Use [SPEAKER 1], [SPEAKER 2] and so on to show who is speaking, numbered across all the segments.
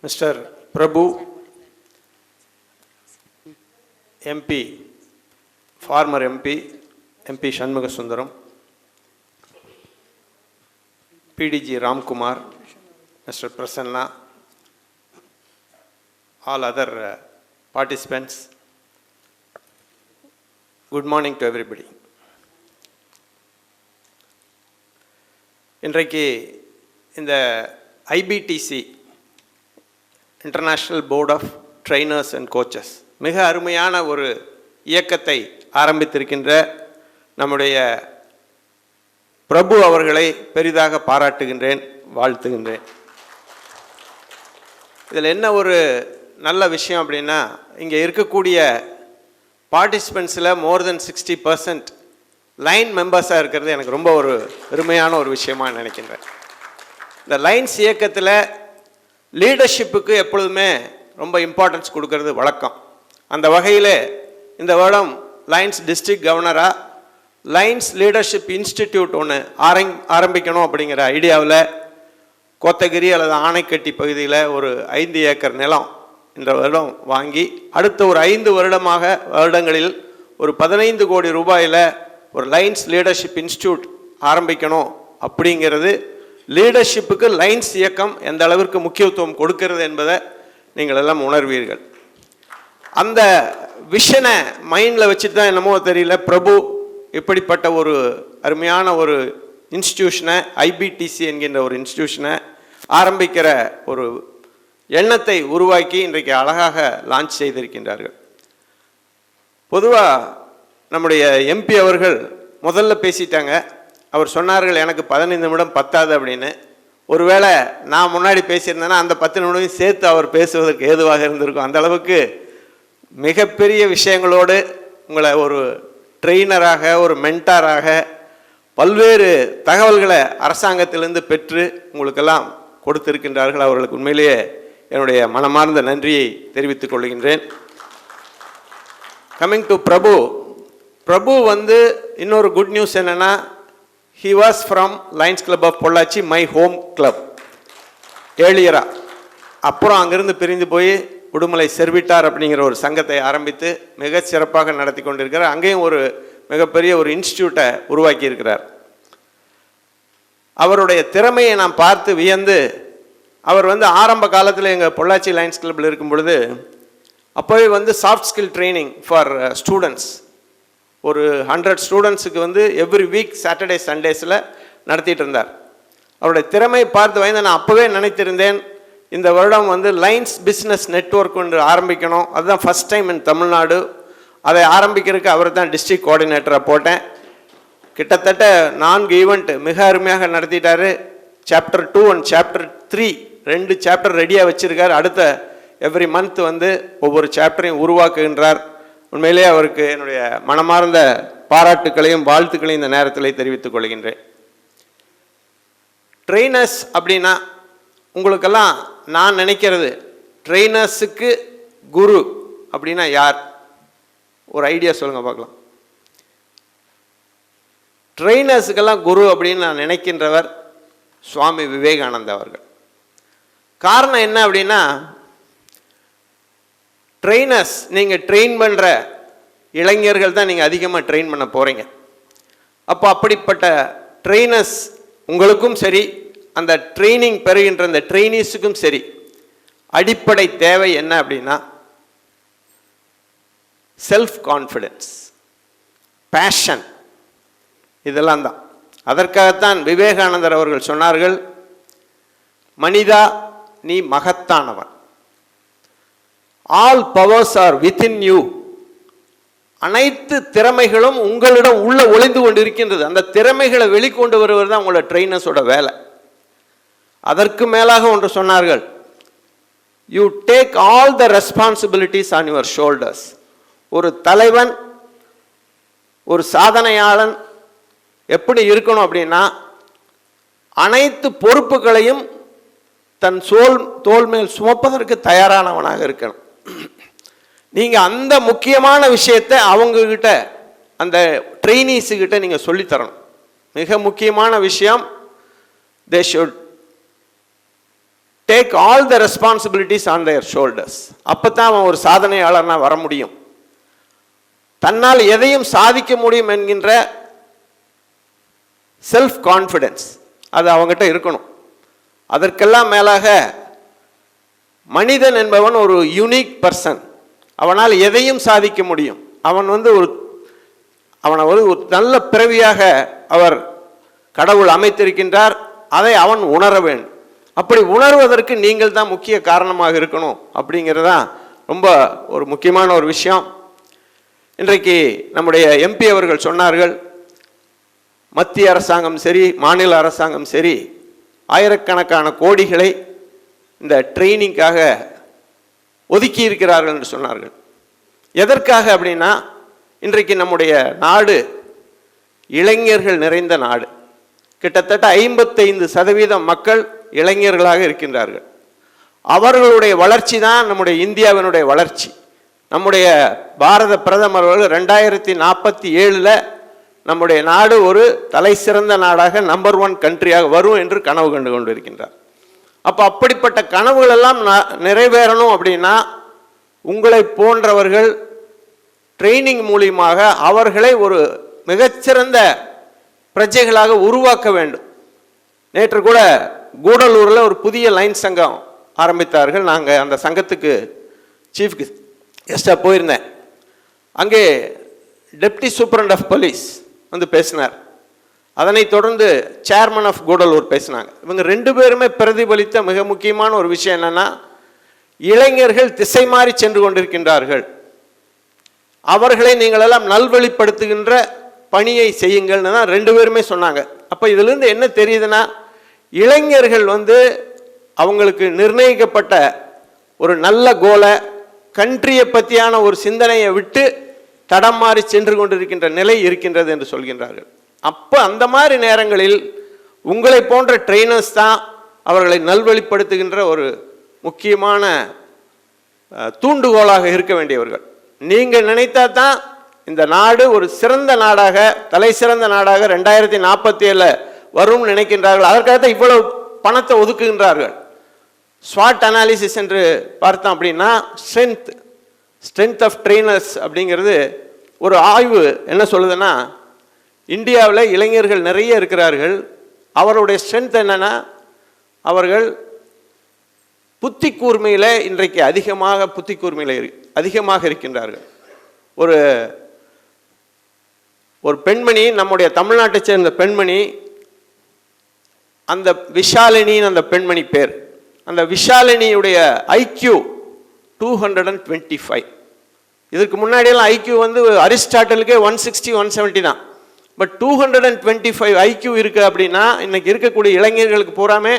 [SPEAKER 1] Mr. Prabhu, MP, former MP Shanmugasundaram, PDG Ramkumar, Mr. Prasanna, all other participants, good morning to everybody. இன்றைக்கு இந்த IBTC international board of trainers and coaches மிக அருமையான ஒரு இயக்கத்தை ஆரம்பித்திருக்கின்ற நம்முடைய பிரபு அவர்களை பெரிதாக பாராட்டுகின்றேன், வாழ்த்துகின்றேன். இதில் என்ன ஒரு நல்ல விஷயம் அப்படின்னா, இங்கே இருக்கக்கூடிய பார்ட்டிசிபெண்ட்ஸில் மோர் தென் 60% லைன் மெம்பர்ஸாக இருக்கிறது எனக்கு ரொம்ப ஒரு பெருமையான ஒரு விஷயமாக நினைக்கின்றேன். இந்த லைன்ஸ் இயக்கத்தில் லீடர்ஷிப்புக்கு எப்பொழுதுமே ரொம்ப இம்பார்ட்டன்ஸ் கொடுக்கறது வழக்கம். அந்த வகையில் இந்த வருடம் லைன்ஸ் டிஸ்ட்ரிக்ட் கவர்னராக லைன்ஸ் லீடர்ஷிப் இன்ஸ்டிடியூட் ஒன்று ஆரம்பிக்கணும் அப்படிங்கிற ஐடியாவில் கோத்தகிரி அல்லது ஆனைக்கட்டி பகுதியில் ஒரு 5 ஏக்கர் நிலம் இந்த வருடம் வாங்கி அடுத்த ஒரு 5 வருடங்களில் ஒரு 15 கோடி ரூபாயில் ஒரு லைன்ஸ் லீடர்ஷிப் இன்ஸ்டிடியூட் ஆரம்பிக்கணும் அப்படிங்கிறது லீடர்ஷிப்புக்கு லைன்ஸ் இயக்கம் எந்த அளவிற்கு முக்கியத்துவம் கொடுக்கிறது என்பதை நீங்கள் எல்லாம் உணர்வீர்கள். அந்த விஷனை மைண்டில் வச்சுட்டு தான் என்னமோ தெரியல, பிரபு இப்படிப்பட்ட ஒரு அருமையான ஒரு இன்ஸ்டிடியூஷனை IBTC என்கின்ற ஒரு இன்ஸ்டிடியூஷனை ஆரம்பிக்கிற ஒரு எண்ணத்தை உருவாக்கி இன்றைக்கு அழகாக லான்ச் செய்திருக்கின்றார்கள். பொதுவாக நம்முடைய MP அவர்கள் முதல்ல பேசிட்டாங்க. அவர் சொன்னார்கள் எனக்கு 15 நிமிடம் பத்தாது அப்படின்னு. ஒருவேளை நான் முன்னாடி பேசியிருந்தேன்னா அந்த 10 நிமிடம் சேர்த்து அவர் பேசுவதற்கு ஏதுவாக இருந்திருக்கும். அந்த அளவுக்கு மிகப்பெரிய விஷயங்களோடு உங்களை ஒரு ட்ரெயினராக, ஒரு மென்டாராக பல்வேறு தகவல்களை அரசாங்கத்திலிருந்து பெற்று உங்களுக்கெல்லாம் கொடுத்திருக்கின்றார்கள். அவர்களுக்கு உண்மையிலேயே என்னுடைய மனமார்ந்த நன்றியை தெரிவித்துக் கொள்கின்றேன். கம்மிங் டு பிரபு வந்து இன்னொரு குட் நியூஸ் என்னென்னா, he was from Lions Club of Pollachi, my home club ஏழியரா. அப்புறம் அங்கிருந்து பிரிந்து போய் உடுமலை செர்விட்டார் அப்படிங்கிற ஒரு சங்கத்தை ஆரம்பித்து மிக சிறப்பாக நடத்தி கொண்டிருக்கிறார். அங்கேயும் ஒரு மிகப்பெரிய ஒரு இன்ஸ்டிடியூட்டை உருவாக்கி இருக்கிறார். அவருடைய திறமையை நான் பார்த்து வியந்து, அவர் வந்து ஆரம்ப காலத்தில் எங்கள் பொள்ளாச்சி லைன்ஸ் கிளப்பில் இருக்கும் பொழுது அப்போவே வந்து soft skill training for students ஒரு 100 ஸ்டூடெண்ட்ஸுக்கு வந்து எவ்ரி வீக் சாட்டர்டே சண்டேஸில் நடத்திட்டு இருந்தார். அவருடைய திறமை பார்த்து வாய்ந்த நான் அப்போவே நினைத்திருந்தேன், இந்த வருடம் வந்து லைன்ஸ் பிஸ்னஸ் நெட்வொர்க் ஒன்று ஆரம்பிக்கணும். அதுதான் ஃபஸ்ட் டைம் இன் தமிழ்நாடு. அதை ஆரம்பிக்கிறதுக்கு அவர் தான் டிஸ்ட்ரிக்ட் கோஆர்டினேட்டராக போட்டேன். கிட்டத்தட்ட 4 ஈவெண்ட் மிக அருமையாக நடத்திட்டார். சாப்டர் 2 அண்ட் சாப்டர் 3 2 சாப்டர் ரெடியாக வச்சுருக்கார். அடுத்த எவ்ரி மந்த் வந்து ஒவ்வொரு சாப்டரையும் உருவாக்குகின்றார். உண்மையிலே அவருக்கு என்னுடைய மனமார்ந்த பாராட்டுக்களையும் வாழ்த்துக்களையும் இந்த நேரத்தில் தெரிவித்துக் கொள்கின்றேன். ட்ரெயினர்ஸ் அப்படின்னா உங்களுக்கெல்லாம் நான் நினைக்கிறது, ட்ரெயினர்ஸுக்கு குரு அப்படின்னா யார்? ஒரு ஐடியா சொல்லுங்கள் பார்க்கலாம். ட்ரெயினர்ஸுக்கெல்லாம் குரு அப்படின்னு நான் நினைக்கின்றவர் சுவாமி விவேகானந்தா அவர்கள். காரணம் என்ன அப்படின்னா, ட்ரெயினர்ஸ் நீங்கள் ட்ரெயின் பண்ணுற இளைஞர்கள் தான் நீங்கள் அதிகமாக ட்ரெயின் பண்ண போகிறீங்க. அப்போ அப்படிப்பட்ட ட்ரெயினர்ஸ் உங்களுக்கும் சரி, அந்த ட்ரைனிங் பெறுகின்ற அந்த ட்ரெயினீஸுக்கும் சரி, அடிப்படை தேவை என்ன அப்படின்னா செல்ஃப் கான்ஃபிடென்ஸ், பேஷன், இதெல்லாம் தான். அதற்காகத்தான் விவேகானந்தர் அவர்கள் சொன்னார்கள், மனிதா நீ மகத்தானவன், all powers are within you, அனைத்து திறமைகளும் உங்களிடம் உள்ள ஒளிந்து கொண்டு இருக்கின்றது. அந்த திறமைகளை வெளிக்கொண்டு வருவது தான் உங்களோட ட்ரெயினர்ஸோட வேலை. அதற்கு மேலாக ஒன்று சொன்னார்கள், you take all the responsibilities on your shoulders. ஒரு தலைவன், ஒரு சாதனையாளன் எப்படி இருக்கணும் அப்படின்னா, அனைத்து பொறுப்புகளையும் தன் தோள் மேல் சுமப்பதற்கு தயாரானவனாக இருக்கணும். நீங்கள் அந்த முக்கியமான விஷயத்தை அவங்கக்கிட்ட, அந்த ட்ரெயினீஸுக்கிட்ட நீங்கள் சொல்லித்தரணும். மிக முக்கியமான விஷயம், they should take all the responsibilities on their shoulders. அப்போ தான் அவன் ஒரு சாதனையாளர்னா வர முடியும். தன்னால் எதையும் சாதிக்க முடியும் என்கின்ற செல்ஃப் கான்ஃபிடென்ஸ் அது அவங்ககிட்ட இருக்கணும். அதற்கெல்லாம் மேலாக மனிதன் என்பவன் ஒரு யூனிக் பர்சன். அவனால் எதையும் சாதிக்க முடியும். அவனை ஒரு நல்ல பிறவியாக அவர் கடவுள் அமைத்திருக்கின்றார். அதை அவன் உணர வேண்டும். அப்படி உணர்வதற்கு நீங்கள் தான் முக்கிய காரணமாக இருக்கணும் அப்படிங்கிறதான் ரொம்ப ஒரு முக்கியமான ஒரு விஷயம். இன்றைக்கு நம்முடைய எம்பி அவர்கள் சொன்னார்கள், மத்திய அரசாங்கம் சரி மாநில அரசாங்கம் சரி ஆயிரக்கணக்கான கோடிகளை இந்த ட்ரைனிங்காக ஒதுக்கி இருக்கிறார்கள் என்று சொன்னார்கள். எதற்காக அப்படின்னா, இன்றைக்கு நம்முடைய நாடு இளைஞர்கள் நிறைந்த நாடு. கிட்டத்தட்ட 55% மக்கள் இளைஞர்களாக இருக்கின்றார்கள். அவர்களுடைய வளர்ச்சி தான் நம்முடைய இந்தியாவினுடைய வளர்ச்சி. நம்முடைய பாரத பிரதமர் அவர்கள் 2047 நம்முடைய நாடு ஒரு தலை சிறந்த நாடாக நம்பர் 1 கண்ட்ரியாக வரும் என்று கனவு கண்டு கொண்டிருக்கின்றார். அப்போ அப்படிப்பட்ட கனவுகள் எல்லாம் நிறைவேறணும் அப்படின்னா உங்களை போன்றவர்கள் ட்ரைனிங் மூலியமாக அவர்களை ஒரு மிகச்சிறந்த பிரஜைகளாக உருவாக்க வேண்டும். நேற்று கூட கூடலூரில் ஒரு புதிய லைன் சங்கம் ஆரம்பித்தார்கள். நாங்கள் அந்த சங்கத்துக்கு சீஃப் கெஸ்டாக போயிருந்தேன். அங்கே டெப்டி சூப்பரண்ட் ஆஃப் போலீஸ் வந்து பேசினார். அதனைத் தொடர்ந்து சேர்மன் ஆஃப் கூடலூர் பேசினாங்க. இவங்க 2 பேருமே பிரதிபலித்த மிக முக்கியமான ஒரு விஷயம் என்னன்னா, இளைஞர்கள் திசை மாறி சென்று கொண்டிருக்கின்றார்கள், அவர்களை நீங்கள் எல்லாம் நல்வழிப்படுத்துகின்ற பணியை செய்யுங்கள்னு தான் 2 பேருமே சொன்னாங்க. அப்போ இதிலிருந்து என்ன தெரியுதுன்னா, இளைஞர்கள் அவங்களுக்கு நிர்ணயிக்கப்பட்ட ஒரு நல்ல கோலை, கண்ட்ரியை பற்றியான ஒரு சிந்தனையை விட்டு தடம் மாறி சென்று கொண்டிருக்கின்ற நிலை இருக்கின்றது என்று சொல்கின்றார்கள். அப்போ அந்த மாதிரி நேரங்களில் உங்களை போன்ற ட்ரெயினர்ஸ் தான் அவர்களை நல்வழிப்படுத்துகின்ற ஒரு முக்கியமான தூண்டுகோலாக இருக்க வேண்டியவர்கள். நீங்கள் நினைத்தா தான் இந்த நாடு ஒரு சிறந்த நாடாக, தலை சிறந்த நாடாக 2047 வரும் நினைக்கின்றார்கள். அதற்காக தான் இவ்வளவு பணத்தை ஒதுக்குகின்றார்கள். ஸ்வாட் அனாலிசிஸ் என்று பார்த்தோம் அப்படின்னா, ஸ்ட்ரென்த் ஆஃப் ட்ரெயினர்ஸ் அப்படிங்கிறது ஒரு ஆய்வு என்ன சொல்லுதுன்னா, இந்தியாவில் இளைஞர்கள் நிறைய இருக்கிறார்கள். அவருடைய ஸ்ட்ரென்த் என்னன்னா, அவர்கள் புத்தி கூர்மையில் இன்றைக்கு அதிகமாக இருக்கின்றார்கள். ஒரு பெண்மணி, நம்முடைய தமிழ்நாட்டை சேர்ந்த பெண்மணி, அந்த விஷாலினின்னு அந்த பெண்மணி பேர். அந்த விஷாலினியுடைய ஐக்யூ 225. இதுக்கு முன்னாடியெல்லாம் ஐக்யூ அரிஸ்டாட்டலுக்கே 160 170 தான். பட் 225 ஐக்யூ இருக்குது அப்படின்னா, இன்னைக்கு இருக்கக்கூடிய இளைஞர்களுக்கு பூராமே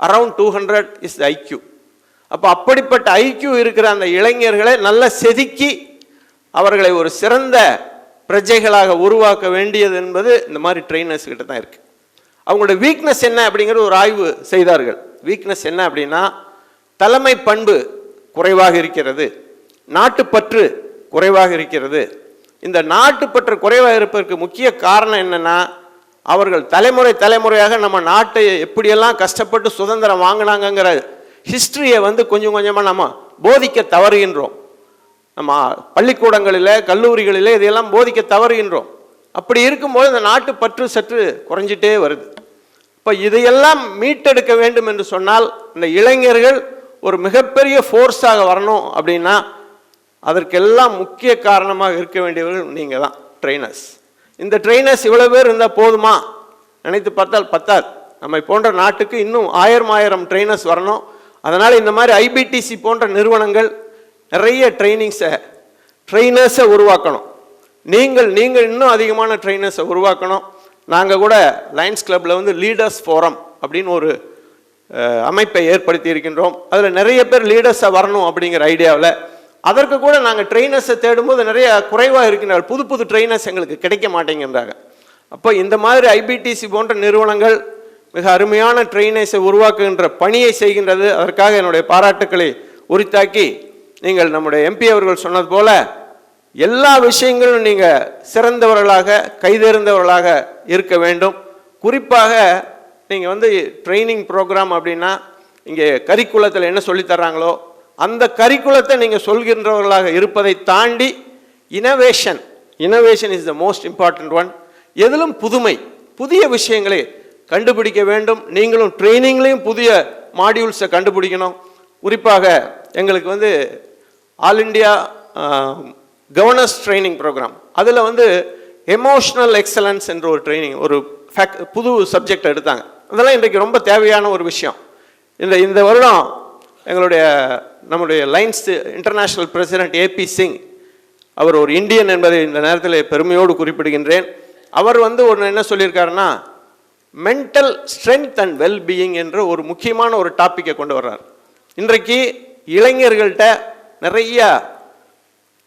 [SPEAKER 1] அரவுண்ட் 200 இஸ் த ஐக்யூ. அப்போ அப்படிப்பட்ட ஐக்யூ இருக்கிற அந்த இளைஞர்களை நல்ல செதுக்கி அவர்களை ஒரு சிறந்த பிரஜைகளாக உருவாக்க வேண்டியது என்பது இந்த மாதிரி ட்ரெயினர்ஸ் கிட்ட தான் இருக்குது. அவங்களோட வீக்னஸ் என்ன அப்படிங்கிறது ஒரு ஆய்வு செய்தார்கள். வீக்னஸ் என்ன அப்படின்னா, தலைமை பண்பு குறைவாக இருக்கிறது, நாட்டுப்பற்று குறைவாக இருக்கிறது. இந்த நாட்டுப்பற்று குறைவாக இருப்பதற்கு முக்கிய காரணம் என்னன்னா, அவர்கள் தலைமுறையாக நம்ம நாட்டை எப்படியெல்லாம் கஷ்டப்பட்டு சுதந்திரம் வாங்கினாங்கிற ஹிஸ்டரியை கொஞ்சம் கொஞ்சமாக நம்ம போதிக்க தவறுகின்றோம். நம்ம பள்ளிக்கூடங்களில் கல்லூரிகளில் இதையெல்லாம் போதிக்க தவறுகின்றோம். அப்படி இருக்கும்போது இந்த நாட்டு பற்று சற்று குறைஞ்சிட்டே வருது. இப்போ இதையெல்லாம் மீட்டெடுக்க வேண்டும் என்று சொன்னால், இந்த இளைஞர்கள் ஒரு மிகப்பெரிய ஃபோர்ஸாக வரணும் அப்படின்னா, அதற்கெல்லாம் முக்கிய காரணமாக இருக்க வேண்டியவர்கள் நீங்கள் தான், ட்ரெயினர்ஸ். இந்த ட்ரெயினர்ஸ் இவ்வளோ பேர் இருந்தால் போதுமா? நினைத்து பார்த்தால் பத்தாது. நம்மை போன்ற நாட்டுக்கு இன்னும் 1000 ட்ரெயினர்ஸ் வரணும். அதனால் இந்த மாதிரி ஐபிடிசி போன்ற நிறுவனங்கள் நிறைய ட்ரெயினர்ஸை உருவாக்கணும். நீங்கள் இன்னும் அதிகமான ட்ரெயினர்ஸை உருவாக்கணும். நாங்கள் கூட லயன்ஸ் கிளப்பில் லீடர்ஸ் ஃபோரம் அப்படின்னு ஒரு அமைப்பை ஏற்படுத்தி இருக்கின்றோம். அதில் நிறைய பேர் லீடர்ஸை வரணும் அப்படிங்கிற ஐடியாவில். அதற்கு கூட நாங்கள் ட்ரெயினர்ஸை தேடும்போது நிறைய குறைவாக இருக்கின்றார்கள். புது ட்ரெயினர்ஸ் எங்களுக்கு கிடைக்க மாட்டேங்கிறாங்க. அப்போ இந்த மாதிரி ஐபிடிசி போன்ற நிறுவனங்கள் மிக அருமையான ட்ரெயினர்ஸை உருவாக்குகின்ற பணியை செய்கின்றது. அதற்காக என்னுடைய பாராட்டுக்களை உரித்தாக்கி, நீங்கள் நம்முடைய எம்பி அவர்கள் சொன்னது போல எல்லா விஷயங்களும் நீங்கள் சிறந்தவர்களாக, கைதேர்ந்தவர்களாக இருக்க வேண்டும். குறிப்பாக நீங்கள் ட்ரைனிங் ப்ரோக்ராம் அப்படின்னா, இங்கே கரிக்குலத்தில் என்ன சொல்லித்தர்றாங்களோ அந்த கரிக்குலத்தை நீங்கள் சொல்கின்றவர்களாக இருப்பதை தாண்டி innovation is the most important one. எதிலும் புதுமை, புதிய விஷயங்களை கண்டுபிடிக்க வேண்டும். நீங்களும் ட்ரைனிங்லேயும் புதிய மாடியூல்ஸை கண்டுபிடிக்கணும். குறிப்பாக எங்களுக்கு வந்து all India governance training programme, அதில் வந்து எமோஷ்னல் எக்ஸலன்ஸ் என்ற ஒரு ட்ரைனிங், ஒரு புது சப்ஜெக்ட் எடுத்தாங்க. அதெல்லாம் இன்றைக்கு ரொம்ப தேவையான ஒரு விஷயம். இந்த வருடம் நம்முடைய lions international president AP Singh, அவர் ஒரு இந்தியன் என்பதை இந்த நேரத்தில் பெருமையோடு குறிப்பிடுகின்றேன். அவர் வந்து ஒன்று என்ன சொல்லியிருக்காருன்னா, மென்டல் ஸ்ட்ரென்த் அண்ட் வெல்பீயிங் என்ற ஒரு முக்கியமான ஒரு டாப்பிக்கை கொண்டு வர்றார். இன்றைக்கு இளைஞர்கள்ட்ட நிறைய,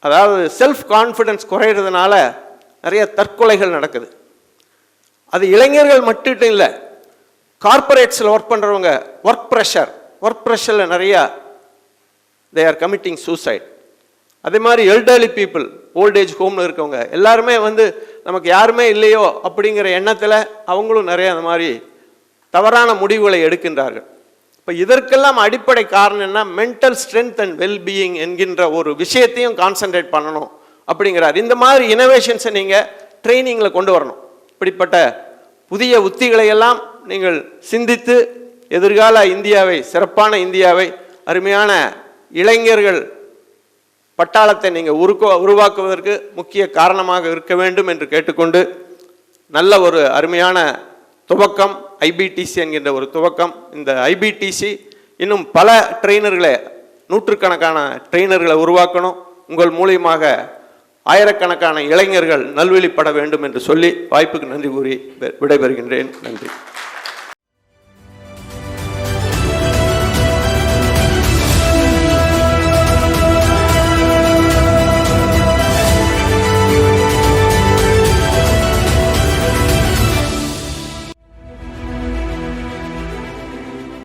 [SPEAKER 1] அதாவது செல்ஃப் கான்ஃபிடன்ஸ் குறையிறதுனால நிறைய தற்கொலைகள் நடக்குது. அது இளைஞர்கள் மட்டும் இல்லை, கார்பரேட்ஸில் ஒர்க் பண்ணுறவங்க ஒர்க் ப்ரெஷரில் நிறையா தே ஆர் கமிட்டிங் சூசைட். அதே மாதிரி எல்டர்லி பீப்புள், ஓல்டேஜ் ஹோமில் இருக்கவங்க எல்லாருமே வந்து நமக்கு யாருமே இல்லையோ அப்படிங்கிற எண்ணத்தில் அவங்களும் நிறைய அந்த மாதிரி தவறான முடிவுகளை எடுக்கின்றார்கள். இப்போ இதற்கெல்லாம் அடிப்படை காரணம் என்ன, மென்டல் ஸ்ட்ரென்த் அண்ட் வெல்பீயிங் என்கின்ற ஒரு விஷயத்தையும் கான்சன்ட்ரேட் பண்ணணும் அப்படிங்கிறார். இந்த மாதிரி இனோவேஷன்ஸை நீங்கள் ட்ரைனிங்கில் கொண்டு வரணும். இப்படிப்பட்ட புதிய உத்திகளை எல்லாம் நீங்கள் சிந்தித்து எதிர்கால இந்தியாவை, சிறப்பான இந்தியாவை, அருமையான இளைஞர்கள் பட்டாளத்தை நீங்கள் உருவாக்குவதற்கு முக்கிய காரணமாக இருக்க வேண்டும் என்று கேட்டுக்கொண்டு, நல்ல ஒரு அருமையான துவக்கம் ஐபிடிசி என்கின்ற ஒரு துவக்கம். இந்த ஐபிடிசி இன்னும் பல ட்ரெயினர்களை, நூற்றுக்கணக்கான ட்ரெயினர்களை உருவாக்கணும். உங்கள் மூலியமாக ஆயிரக்கணக்கான இளைஞர்கள் நல்வழிப்பட வேண்டும் என்று சொல்லி வாய்ப்புக்கு நன்றி கூறி விடைபெறுகின்றேன். நன்றி.